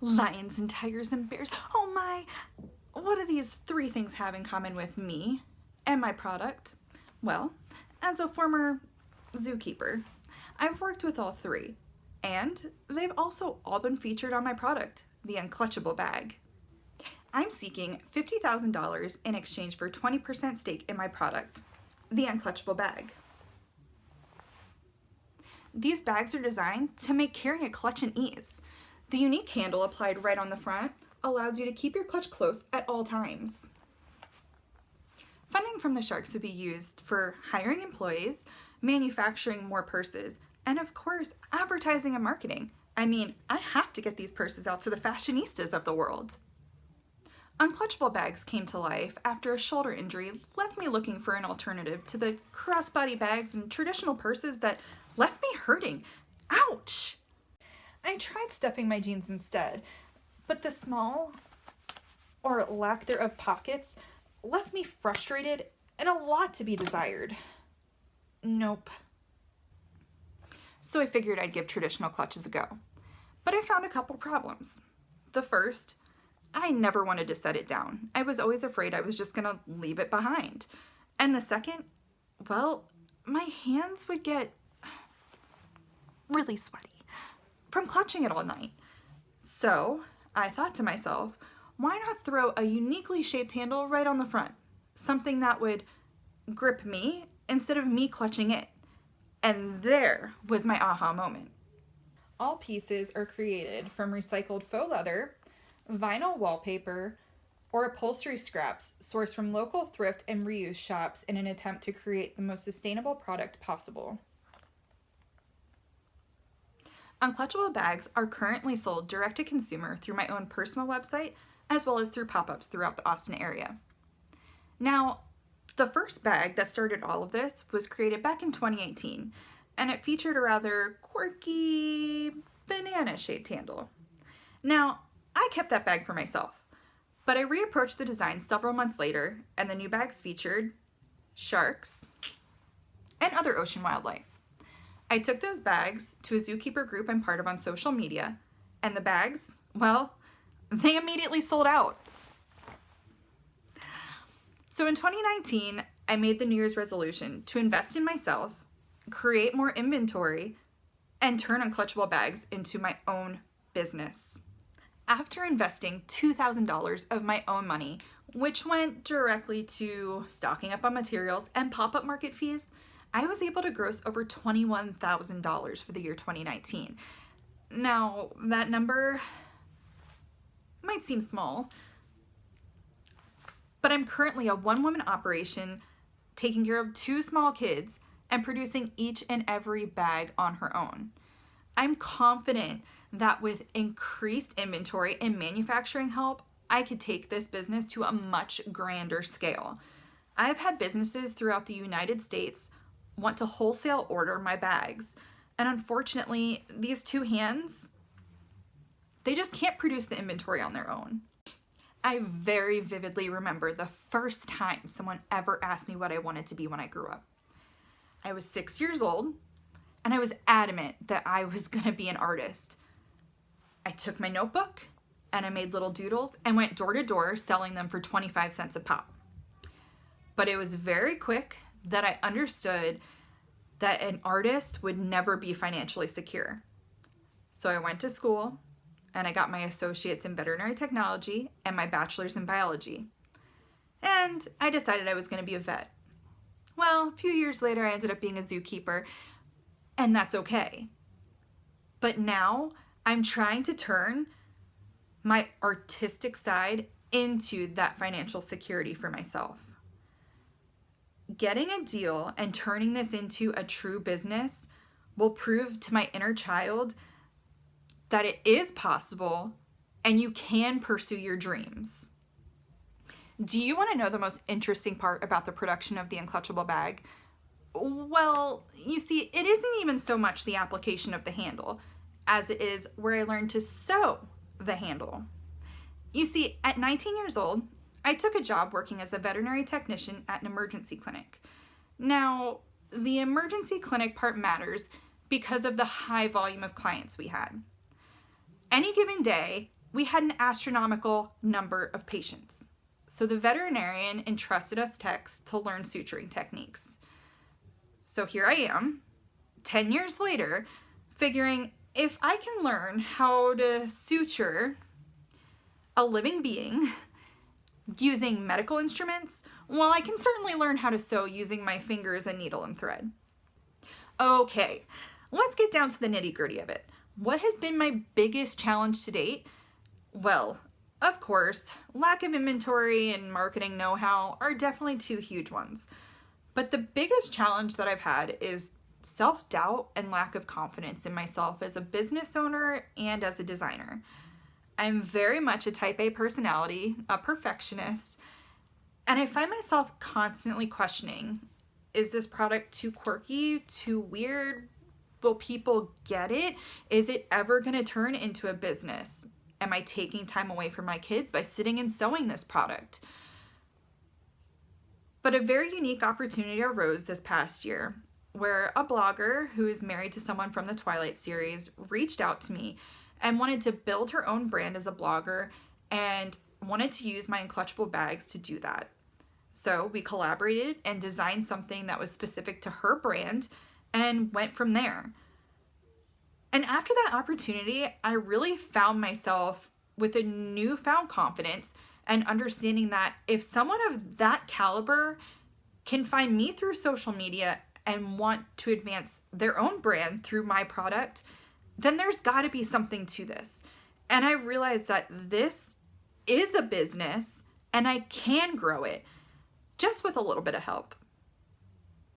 Lions and tigers and bears. Oh my! What do these three things have in common with me and my product? Well, as a former zookeeper, I've worked with all three, and they've also all been featured on my product, the Unclutchable Bag. I'm seeking $50,000 in exchange for 20% stake in my product, the Unclutchable Bag. These bags are designed to make carrying a clutch an ease. The unique handle applied right on the front allows you to keep your clutch close at all times. Funding from the sharks would be used for hiring employees, manufacturing more purses, and of course, advertising and marketing. I mean, I have to get these purses out to the fashionistas of the world. Unclutchable bags came to life after a shoulder injury left me looking for an alternative to the crossbody bags and traditional purses that left me hurting. Ouch! I tried stuffing my jeans instead, but the small or lack thereof pockets left me frustrated and a lot to be desired. Nope. So I figured I'd give traditional clutches a go. But I found a couple problems. The first, I never wanted to set it down. I was always afraid I was just gonna leave it behind. And the second, well, my hands would get really sweaty from clutching it all night. So I thought to myself, why not throw a uniquely shaped handle right on the front? Something that would grip me instead of me clutching it. And there was my aha moment. All pieces are created from recycled faux leather, vinyl wallpaper, or upholstery scraps sourced from local thrift and reuse shops in an attempt to create the most sustainable product possible. Unclutchable bags are currently sold direct to consumer through my own personal website, as well as through pop-ups throughout the Austin area. Now, the first bag that started all of this was created back in 2018, and it featured a rather quirky banana-shaped handle. Now, I kept that bag for myself, but I reapproached the design several months later, and the new bags featured sharks and other ocean wildlife. I took those bags to a zookeeper group I'm part of on social media, and the bags, well, they immediately sold out. So in 2019, I made the New Year's resolution to invest in myself, create more inventory, and turn Unclutchable bags into my own business. After investing $2,000 of my own money, which went directly to stocking up on materials and pop-up market fees, I was able to gross over $21,000 for the year 2019. Now, that number might seem small, but I'm currently a one-woman operation taking care of 2 small kids and producing each and every bag on her own. I'm confident that with increased inventory and manufacturing help, I could take this business to a much grander scale. I've had businesses throughout the United States want to wholesale order my bags, and unfortunately, these 2 hands, they just can't produce the inventory on their own. I very vividly remember the first time someone ever asked me what I wanted to be when I grew up. I was 6 years old, and I was adamant that I was gonna be an artist. I took my notebook, and I made little doodles and went door to door selling them for 25 cents a pop. But it was very quick that I understood that an artist would never be financially secure. So I went to school, and I got my associates in veterinary technology and my bachelor's in biology. And I decided I was going to be a vet. Well, a few years later, I ended up being a zookeeper, and that's okay. But now I'm trying to turn my artistic side into that financial security for myself. Getting a deal and turning this into a true business will prove to my inner child that it is possible and you can pursue your dreams. Do you want to know the most interesting part about the production of the Unclutchable bag? Well, you see, it isn't even so much the application of the handle as it is where I learned to sew the handle. You see, at 19 years old, I took a job working as a veterinary technician at an emergency clinic. Now, the emergency clinic part matters because of the high volume of clients we had. Any given day, we had an astronomical number of patients. So the veterinarian entrusted us techs to learn suturing techniques. So here I am, 10 years later, figuring if I can learn how to suture a living being using medical instruments, well, I can certainly learn how to sew using my fingers and needle and thread. Okay, let's get down to the nitty-gritty of it. What has been my biggest challenge to date? Well, of course, lack of inventory and marketing know-how are definitely two huge ones. But the biggest challenge that I've had is self-doubt and lack of confidence in myself as a business owner and as a designer. I'm very much a type A personality, a perfectionist, and I find myself constantly questioning, is this product too quirky, too weird? Will people get it? Is it ever going to turn into a business? Am I taking time away from my kids by sitting and sewing this product? But a very unique opportunity arose this past year where a blogger who is married to someone from the Twilight series reached out to me and wanted to build her own brand as a blogger and wanted to use my unclutchable bags to do that. So we collaborated and designed something that was specific to her brand and went from there. And after that opportunity, I really found myself with a newfound confidence and understanding that if someone of that caliber can find me through social media and want to advance their own brand through my product, then there's got to be something to this. And I realized that this is a business and I can grow it just with a little bit of help.